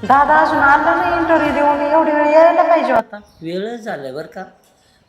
दादा अजून आला नाही इंटरव्ह्यू देऊन, एवढी वेळ यायला पाहिजे होता. वेळच झालाय बरं का,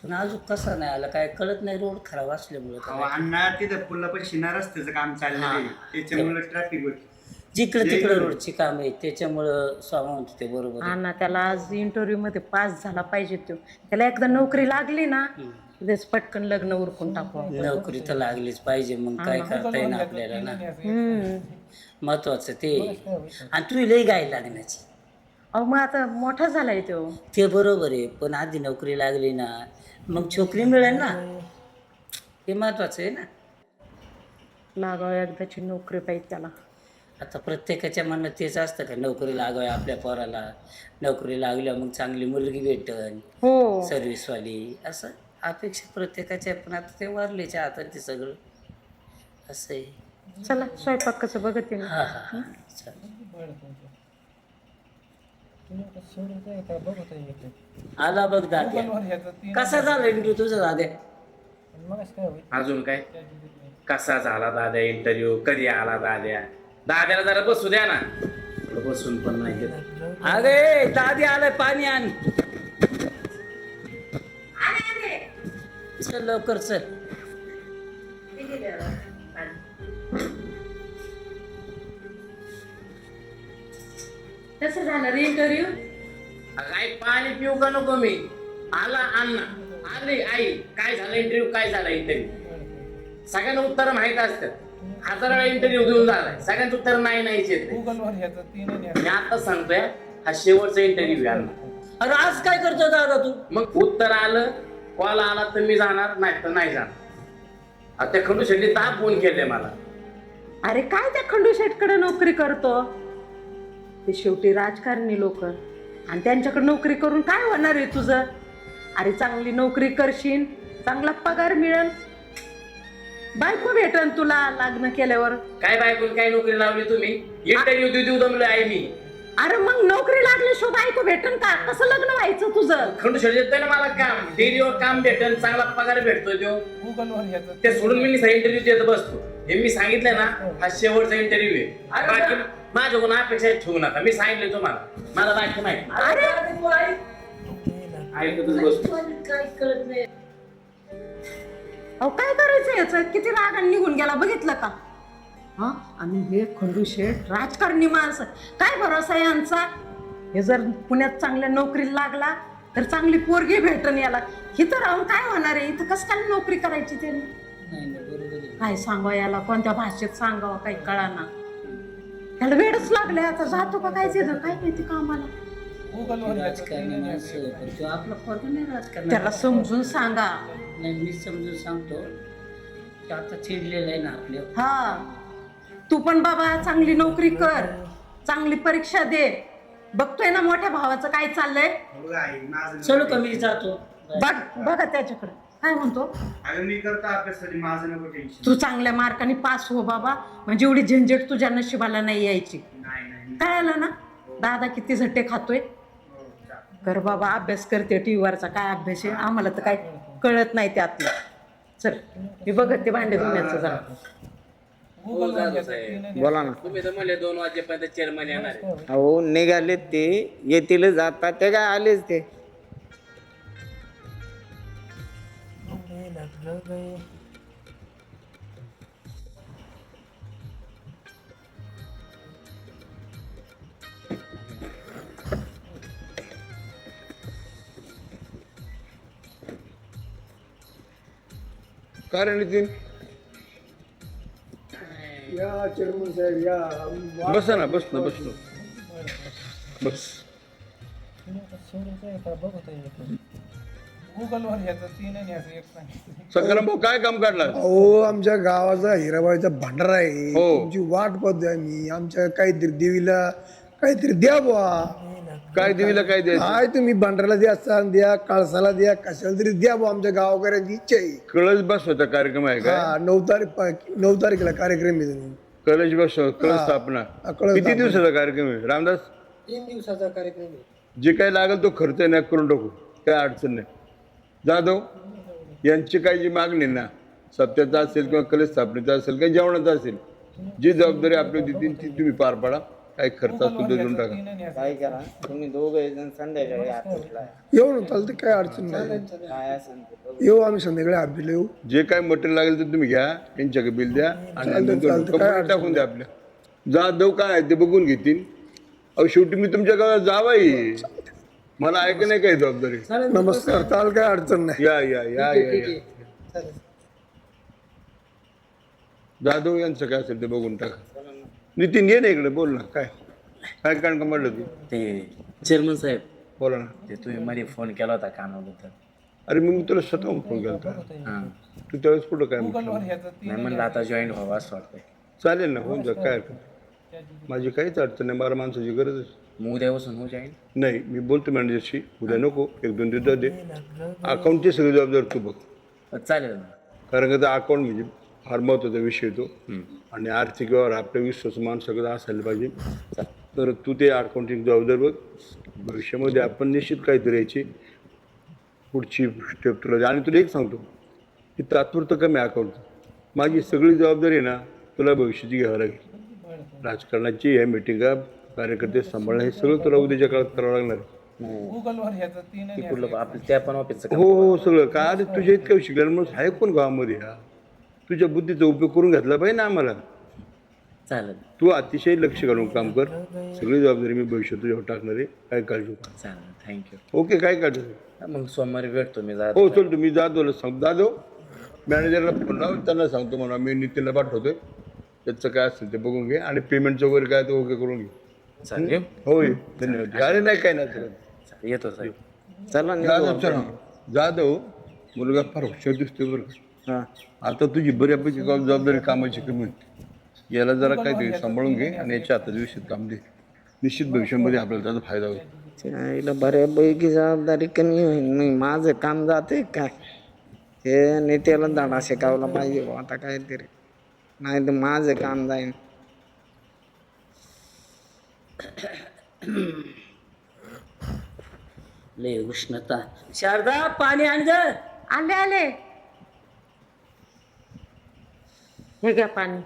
पण अजून कसा नाही आला काय कळत नाही, रोड खराब असल्यामुळे अण्णा तिथं पुला पण शिना रस्त्याचं काम चाललेलं आहे, त्याच्यामुळे ट्रॅफिक होती. जिकडे तिकडे रोडची काम आहे त्याच्यामुळं स्वामा म्हणतो ते बरोबर आहे. अण्णा त्याला आज इंटरव्ह्यू मध्ये पास झाला पाहिजे तो. त्याला एकदा नोकरी लागली ना तेच पटकन लग्न उरकून टाकू. नोकरी तर लागलीच पाहिजे, मग काय करता येईल आपल्याला ना. महत्वाचं ते. आणि तू लई गाय लागण्याची. अहो मग आता मोठा झालाय तो. ते बरोबर आहे, पण आधी नोकरी लागली ना मग छोकरी मिळेल ना, हे महत्वाचं आहे ना. लागावं एकदाची नोकरी पाहिजे त्याला. आता प्रत्येकाच्या मनात तेच असतं का नोकरी लागावी आपल्या पोराला, नोकरी लागल्या मग चांगली मुलगी भेटन, हो सर्व्हिसवाली, असं अपेक्षा प्रत्येकाच्या. पण आता ते वारलेच्या हातात ते सगळं असं आहे. चला स्वयंपाक कसं बघते मी. हा हा हा चालेल. आला बघ दाद्या, कसा झाला इंटरव्ह्यू तुझा दाद्या? अजून काय कसा झाला दादा इंटरव्ह्यू, कधी आला दाद्या? दाद्याला जरा बसू द्या ना. बसून पण नाही घेत. अरे दादी आलाय, पाणी आण. चल लवकर चल. कसं झालं रे इंटरव्ह्यू? काय पाणी पिऊ का नको मी? आला अण्णा, आली आई, काय झालं इंटरव्ह्यू, काय झाला इंटरव्ह्यू? सगळ्यांना उत्तर माहित असतात. 1000 वेळा इंटरव्ह्यू देऊन झालाय, सगळ्यांचं उत्तर नाही नाहीच येत नाही. मी आता सांगतोय हा शेवटचा इंटरव्ह्यू आहे अण्णा. अरे आज काय करतो दादा तू? मग उत्तर आलं, कॉल आला तर मी जाणार, नाही तर नाही जाणार. आता त्या खंडू शेट्टी 10 फोन केले मला. अरे काय त्या खंडू शेटकडे नोकरी करतो? ते शेवटी राजकारणी लोक, आणि त्यांच्याकडे नोकरी करून काय होणार आहे तुझं? अरे चांगली नोकरी करशील, चांगला पगार मिळेल, बायको भेटन तुला लग्न केल्यावर. काय बायकोला काय नोकरी लावली तुम्ही? इंटरव्ह्यू देऊ दमलो आहे मी. अरे मग नोकरी लागल्याशिवाय बायको भेटन का? कसं लग्न व्हायचं तुझं? खंडू शेट्टी देतोय ना मला काम, डेलीवर काम भेटन, चांगला पगार भेटतोय तो. ते सोडून मी इंटरव्ह्यू देत बसतो. हे मी सांगितलंय ना, हा शेवटचा इंटरव्ह्यू आहे. बाकी माझ्याकडून अपेक्षा ठेवू नका, मी सांगितलं तुम्हाला, मला बाकी माहिती. अरे ऐकतच बसतो. काय कळत नाही. अहो काय करायचं याचं? किती रागाने निघून गेला बघितलं का? हा, आणि हे खंडू शेठ राजकारणी माणसं, काय भरोसा आहे यांचा? हे जर पुण्यात चांगल्या नोकरीला लागला तर चांगली पोरगी भेटन याला. इथं राहून काय होणार आहे? इथं कसं काय नोकरी करायची त्यांनी? नाही नाही बरोबर आहे. काय सांगावं याला, कोणत्या भाषेत सांगावं काही कळाना. त्याला वेळच लागले, आता जातो का काय ते काय माहिती कामाला. राजकारणी माणसं, पण तो आपला पोरगा नाही राजकारणी. त्याला समजून सांगा. नाही मी समजून सांगतो, ते आता चिडलेलं आहे ना आपल्या. हा, तू पण बाबा चांगली नोकरी कर, चांगली परीक्षा दे. बघतोय ना मोठ्या भावाचं काय चाललंय. चलो का मी जातो. बघ बघा त्याच्याकडे काय म्हणतो. अगं मी करतो अभ्यासासाठी, माझं नको टेन्शन. तू चांगल्या मार्काने पास हो बाबा, म्हणजे एवढी झंझट तुझ्या नशिबाला नाही यायची. नाही काय आलं ना, दादा किती झट्टे खातोय. कर बाबा अभ्यास करते, टीव्हीवरचा काय अभ्यास आहे, आम्हाला तर काय कळत नाही त्यातलं. चल मी बघत ते भांडे धुण्याचं जरा. बोला ना. तुम्ही तर म्हणले 2 वाजेपर्यंत चेअरमन येणार आहे. अहो निघालेत ते, येतील जातात ते, काय आलेच ते. काय रे नितीन, बस ना, बस ना, बस ना, बस. संग्राम भाऊ काय काम काढला? अहो आमच्या गावाचा हिराबाईचा भंडारा आहे. हो. तुमची वाट पाहतोय मी. आमच्या काहीतरी देवीला काहीतरी द्या बुवा. काय देवीला काय द्यायचं? काय तुम्ही भंडाराला द्या, सण द्या, कळसाला द्या, कशाला तरी द्या बुवा. आमच्या गावकऱ्यांची इच्छा आहे. कळश बसवायचा कार्यक्रम आहे का? हा, 9 तारखेला कार्यक्रम आहे. कळश बसव, कळश स्थापना. कळश किती दिवसाचा कार्यक्रम आहे रामदास? 3 दिवसाचा कार्यक्रम आहे. जे काही लागेल तो खर्च नाही करून टाकू, काय अडचण नाही. जाधव यांची काही जी मागणी ना, सप्त्याचा असेल किंवा कलश स्थापनेचा असेल किंवा जेवणाचा असेल, जी जबाबदारी आपली देतील ती तुम्ही पार पाडा. काय खर्च असतो ते देऊन टाका. काय करा तुम्ही दोघे जण संध्याकाळी ऑफिसला या. येऊ ना चालतं काय अडचण नाही काय असेल ते बघू. येऊ आम्ही संध्याकाळी हॉबीला येऊ. जे काय मटेरियल लागेल ते तुम्ही घ्या, यांच्याकडे बिल द्या आणि चालतं, नंतर काय कंपनीत टाकून द्या आपल्या. जाधव काय आहे ते बघून घेतील. अहो शेवटी मी तुमच्या गावात जावाई, मला ऐक नाही काही जबाबदारी. नमस्कार, चाल काय अडचण नाही. या या या या या. जाधव यांचं काय असेल ते बघून टाका. नितीन ये ना इकडे, बोल ना. काय काय कारण का म्हटलं तू? ते चेअरमन साहेब, बोला ना. ते तुम्ही मध्ये फोन केला होता कानाबद्दल. अरे मी तुला स्वतःहून फोन केला होता. हां, तू त्यावेळेस कुठं काय म्हटलं? नाही म्हणलं आता जॉईन व्हावं असं वाटतंय. चालेल ना, होऊन जा, काय हरकत नाही. माझी काहीच अडचण नाही, मला माणसाची गरजच मग उद्यापासून हो जॉईन. नाही. मी बोलतो मॅनेजरशी, उद्या नको, 1-2 दिवस दे. अकाउंटची सगळी जबाबदारी तू बघ. चालेल ना. कारण का अकाउंट म्हणजे फार महत्त्वाचा विषय तो, आणि आर्थिक व्यवहार आपल्या विश्वासमान सगळं असायला पाहिजे. तर तू ते अकाउंटिंग जबाबदारी बघ. भविष्यामध्ये आपण निश्चित काहीतरी यायची पुढची स्टेप तुला द्या. आणि तुला एक सांगतो की तात्पुरतं कमी अकाउंट, माझी सगळी जबाबदारी आहे ना तुला भविष्याची घ्यावं लागेल. राजकारणाची ह्या मिटिंगा, कार्यकर्ते सांभाळणं, हे सगळं तुला उद्याच्या काळात करावं लागणार आहे. ते कुठलं आपलं त्या पण ऑफिसचं हो हो सगळं. का अरे तुझ्या इतकं शिकलेलं म्हणून आहे कोण गावामध्ये? हा तुझ्या बुद्धीचा उपयोग करून घेतला पाहिजे ना आम्हाला. चालेल. तू अतिशय लक्ष घालून काम कर. सगळी जबाबदारी मी भविष्यात तुझ्यावर टाकणार आहे, काय काळजी नको. चालेल, थँक्यू. ओके, काय काळजी नको. मग सोमवारी भेटतो मी. हो चल, तुम्ही जाधवला सांग. जाधव मॅनेजरला फोन लाव, त्यांना सांगतो म्हणा मी नितीनला पाठवतोय. त्याचं काय असेल ते बघून घे, आणि पेमेंटचं वगैरे काय ते ओके करून घे. चालेल. होय, धन्यवाद. अरे नाही काय नाही सर. येतो साहेब. चला निघू जाधव आपण. चला. जाधव मुलगा फार हुशार दिसतोय बरं का. हा. आता तुझी बऱ्यापैकी जबाबदारी कामाची कमी होती. याला जरा काहीतरी सांभाळून घे आणि याच्या हातात व्यवस्थित काम दे. निश्चित भविष्यामध्ये आपल्याला त्याचा फायदा होईल. आईला बऱ्यापैकी जबाबदारी कमी होईल. नाही माझं काम जाते काय, हे नेत्याला धडा शिकावला पाहिजे बुवा आता काहीतरी, नाही तर माझं काम जाईन. लय उष्णता. शारदा पाणी आण ग. आले आले, हे घ्या पाणी.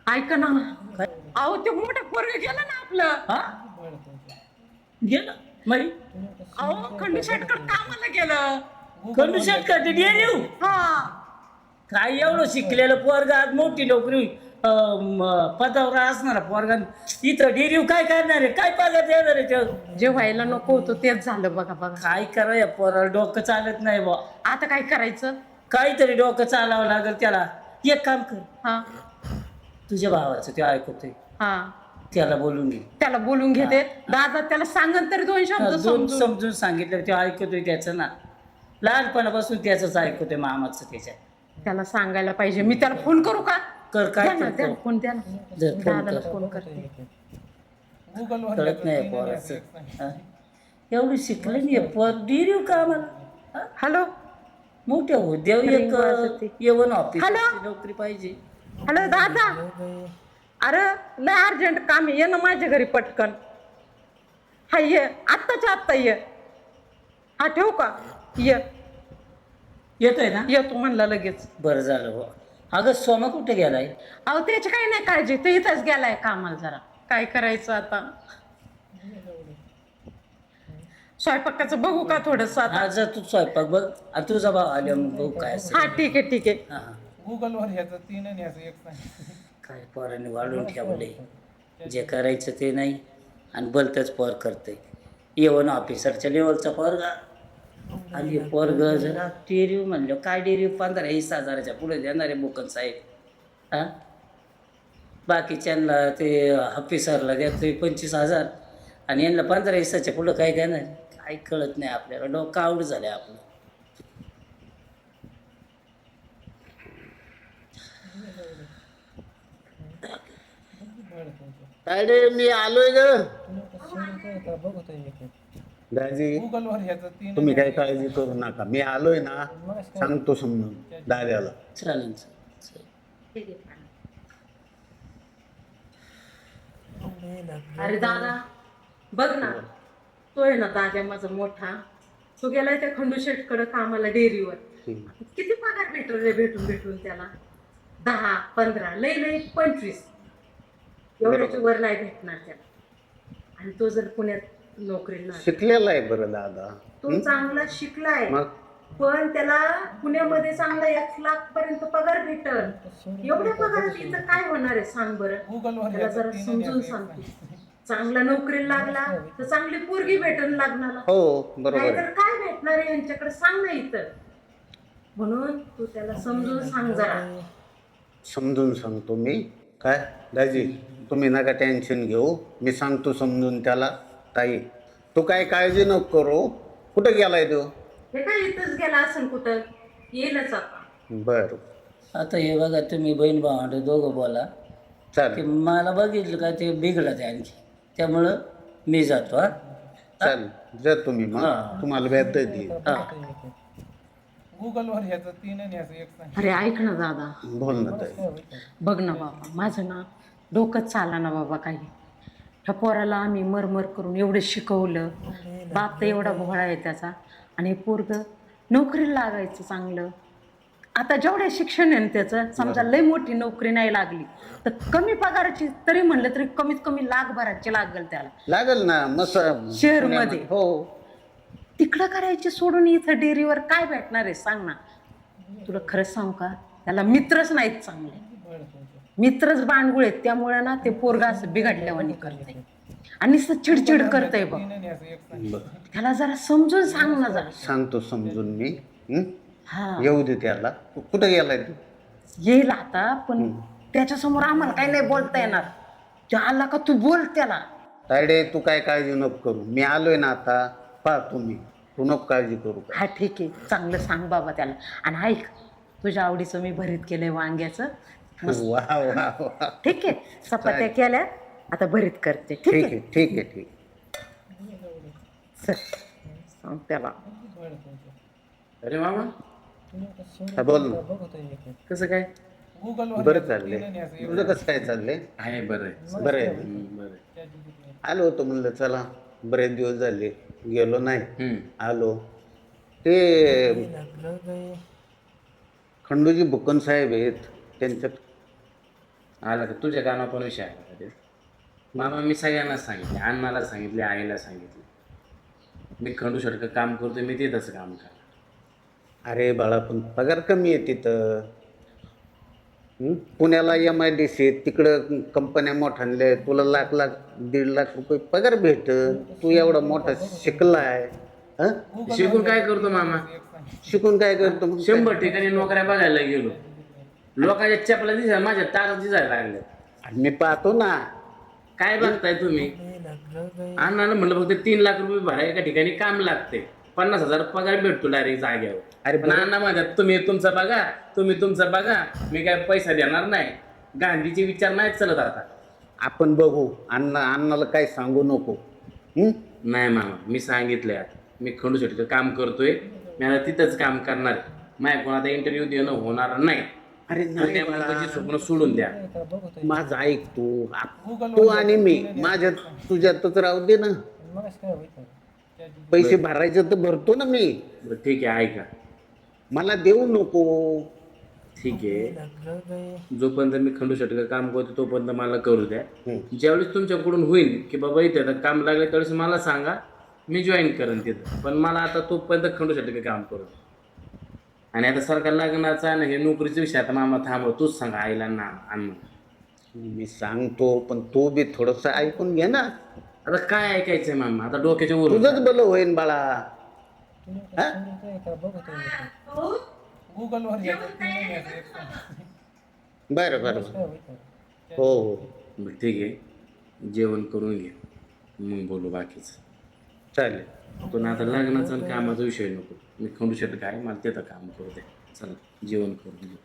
ऐका ना, अहो ते मोठं पोरग गेलं ना आपलं. हा गेलं माई अहो खंडू शेटकर कामाला गेलं. खंडू शेटकर ते डेरीव. हा, काय एवढं शिकलेलं पोरग आज मोठी नोकरी पदावर असणार पोरगा इथं डेरीव काय करणार आहे? काय पगार देणार आहे ते? जे व्हायला नको होतं तेच झालं. बघा बघा, काय करा या पोराला डोकं चालत नाही बा. आता काय करायचं? काहीतरी डोकं चालावं लागेल त्याला. एक काम कर, हा तुझ्या भावाचं ते ऐकतोय, हा, त्याला बोलून घे. त्याला बोलून घेते. दादा त्याला सांगन तरी 2 शब्द दोन समजून. समजून सांगितलं ते ऐकतोय त्याचं ना. लहानपणापासून त्याचंच ऐकतोय मामाचं त्याच्या. त्याला सांगायला पाहिजे. मी त्याला फोन करू का? कर काय द्या ना, करतो? द्या फोन, द्या ना. जर फोन दादाला कर. फोन करते. कळत नाही पोराचं. हा? एवढी शिकले नाही पोर डिरीव का आम्हाला. हॅलो मोठ्या उद्योग रिंग वाजते. येऊन ऑफिस हॅलो? नोकरी पाहिजे. हॅलो दादा, अरे लय अर्जंट काम आहे, ये ना माझ्या घरी पटकन. हा ये, आत्ताच्या आत्ता ये. हा ठेवू का? ये, येतोय ना? येतो म्हणला लगेच. बरं झालं हो. अगं सोमा कुठे गेलाय? अहो त्याची काही नाही काळजी, ते इथंच गेलाय कामाला. जरा काय करायचं आता, स्वयंपाकाचं बघू का थोडस आता? आज तू स्वयंपाक बघ, आणि तुझा भाव आले मग बघू काय असेल. हा ठीक आहे ठीक आहे. हा. गुगलवर ह्याचं 3 आणि ह्याचं 1 काय पोराने वाढून ठेवले. जे करायचं ते नाही आणि भलतंच पोर करते. येऊन ऑफिसरच्या लेवलचा पोरगा आणि पोरग जरा डेरीव म्हणलं काय डेरीव 15-20 हजाराच्या पुढे देणारे बुकन साहेब. हां, बाकीच्यांना ते ऑफिसरला देतोय 25,000 आणि यांना 15-20च्या पुढं काय देणार? काही कळत नाही आपल्याला. डोकं आवड झालं आपलं. अरे मी आलोय ग बघतोय. दाजी. गुगलवर ह्याचं 3 तुम्ही काही काळजी करू नका, मी आलोय ना, सांगतो समजून दाद्याला. चालेल चालेल. अरे दादा बघ ना, तो आहे ना दादा माझा मोठा, तो गेलाय त्या खंडू शेटकडे कामाला डेअरीवर. किती पगार भेटून भेटून त्याला? 10-15 लई लई 25. एवढ्याची वर नाही भेटणार त्याला. आणि तो जर पुण्यात नोकरीला लागला, शिकलेला आहे बरं दादा. तो चांगला शिकलाय, मग पण त्याला पुण्यामध्ये चांगला 1,00,000 पर्यंत पगार भेटल. एवढ्या पगारात इथं काय होणार आहे सांग बरं. गुगलवर त्याला जरा समजून सांगतो, चांगला नोकरीला लागला तर चांगली पोरगी भेटल लग्नाला, हो बरोबर आहे. नाहीतर काय भेटणार आहे यांच्याकडे सांग ना इथं. म्हणून तू त्याला समजून सांग जरा. समजून सांगतो मी. काय दाजी तुम्ही नका टेन्शन घेऊ, मी सांगतो समजून त्याला. ताई तू काय काळजी नको करू. कुठं गेलाय तो? हे काय इथंच गेला असेल कुठं, येईलच आता. बरं आता हे बघा तुम्ही बहीण भावंड दोघं बोला की चालेल मला बघितलं का ते बिघडत आहे आणखी, त्यामुळं मी जातो. हा चालेल जा तुम्ही मग. हा. तुम्हाला भेटता येईल. हा. गुगलवर ह्याचं 3 आणि ह्याचं 1 सांग. अरे ऐक ना दादा, बोल ना ताई. बघ ना बाबा, माझं ना डोकंच चाला ना बाबा काही. ह्या पोराला आम्ही मरमर करून एवढं शिकवलं, बाप तर एवढा भोळा आहे त्याचा, आणि पोरगं नोकरीला लागायचं चांगलं. आता जेवढ्या शिक्षण आहे ना त्याचं, समजा लई मोठी नोकरी नाही लागली तर कमी पगाराची तरी म्हणलं तरी कमीत कमी 1,00,000 लागेल त्याला लागेल ना मस्त शहरमध्ये. हो तिकडं करायचे सोडून इथं डेअरीवर काय भेटणार आहे सांग ना. तुला खरंच सांग का, त्याला मित्रच नाहीत चांगले, मित्रच बांडगुळ आहेत. त्यामुळे ना ते पोरगा असं बिघडल्यावानी करतंय आणि नुसतं चिडचिड करतंय बघ. 3 आणि ह्याचं 1 सांग. त्याला जरा समजून सांग ना जरा. सांगतो समजून मी. हं? हा येऊ दे त्याला. कुठं गेलाय तू? येईल आता, पण त्याच्यासमोर आम्हाला काही नाही बोलता येणार. तो आला का तू बोल त्याला. तायडे तू काय काळजी नको करू, मी आलोय ना आता. पाहतो मी, तू नको काळजी करू. हा ठीक आहे, चांगलं सांग बाबा त्याला. आणि ऐक, तुझ्या आवडीचं मी भरीत केलंय वांग्याचं. वा वा वा. ठीक आहे, चपात्या केल्या, आता भरीत करते. ठीक ठीक आहे, आहे ठीक आहे ठीक. चल सांग त्याला. अरे मामा हा, बोल ना. कसं काय? गुगलवर बरं ह्याचं चाललंय. 3 आणि ह्याचं 1 तुझं कसं काय चाललंय? आहे बरं आहे. बरं आहे. बरं आहे. आलो होतो म्हणलं चला बरेच दिवस झाले गेलो नाही. हम्म. आलो. ते खंडूजी भुकन साहेब आहेत, त्यांच्यात आला का तुझ्या कानावर पण विषय आला का ते? मामा मी सगळ्यांना सांगितले, अण्णाला सांगितले, आईला सांगितले, मी खंडू शर्ट काम करतोय, मी तिथंच काम करणार. अरे बाळा पण पगार कमी आहे तिथं. पुण्याला MIDC तिकडं कंपन्या मोठ्याल्या आहेत. तुला 1,00,000 रुपये पगार भेट. तू एवढा मोठा शिकलाय. हं? शिकून काय करतो मामा? शिकून काय करतो मग? 100 ठिकाणी नोकऱ्या बघायला गेलो, लोकांच्या चपला दिसायला माझ्या तारा दिसायला लागल्या. आणि मी पाहतो ना. काय बघताय तुम्ही? अण्णानं म्हणलं फक्त 3,00,000 रुपये भरा एका ठिकाणी काम लागते, 50,000 पगार भेटतो डायरेक्ट जाग्यावर. अरे पण अण्णा म्हणतात तुम्ही तुमचं बघा, तुम्ही तुमचं बघा, मी काय पैसा देणार नाही. गांधीचे विचार नाहीच चालत आता. आपण बघू. अण्णाला काय सांगू नको. हं? नाही मामा, मी सांगितलंय आता, मी खंडू शेट्टीचं काम करतोय, मी आता तिथंच काम करणार आहे. माझ्या कोणाचा इंटरव्ह्यू देणं होणार नाही. अरे नाही बाळा. पुण्याची स्वप्न सोडून द्या. माझं ऐक तू. तू आणि मी माझ्यात तुझ्यातच राहू दे ना. पैसे भरायचे तर भरतो ना मी. बरं, ठीक आहे, ऐका. मला देऊ नको. ठीक आहे, जोपर्यंत मी खंडू शेट्टीचं काम करतो तोपर्यंत मला करू द्या. हं. ज्यावेळेस तुमच्याकडून होईल की बाबा इथे आता काम लागलं त्यावेळेस मला सांगा, मी जॉईन करेन तिथं. पण मला आता तोपर्यंत खंडू शेट्टीचं काम करू द्या. आणि आता सरकार लग्नाचा आणि हे नोकरीचा विषय आता मामा थांबव, तूच सांगा आईला ना अण्णा. मी सांगतो पण तू बी थोडस ऐकून घे ना. आता काय ऐकायचंय मामा? आता डोक्याच्या वर तुझंच भलं होईन बाळा. हा? गुगलवर ह्याचं 3 आणि ह्याचं 1 सांग. बरं बरं बरं. हो हो बरं, ठीक आहे, जेवण करून घे, मग बोलू बाकीचं. चालेल. पण आता लग्नाचा आणि कामाचा विषय नको. मी खंडू शेट्टी काय मला तिथं काम करू दे. चला जेवण करून घेऊ.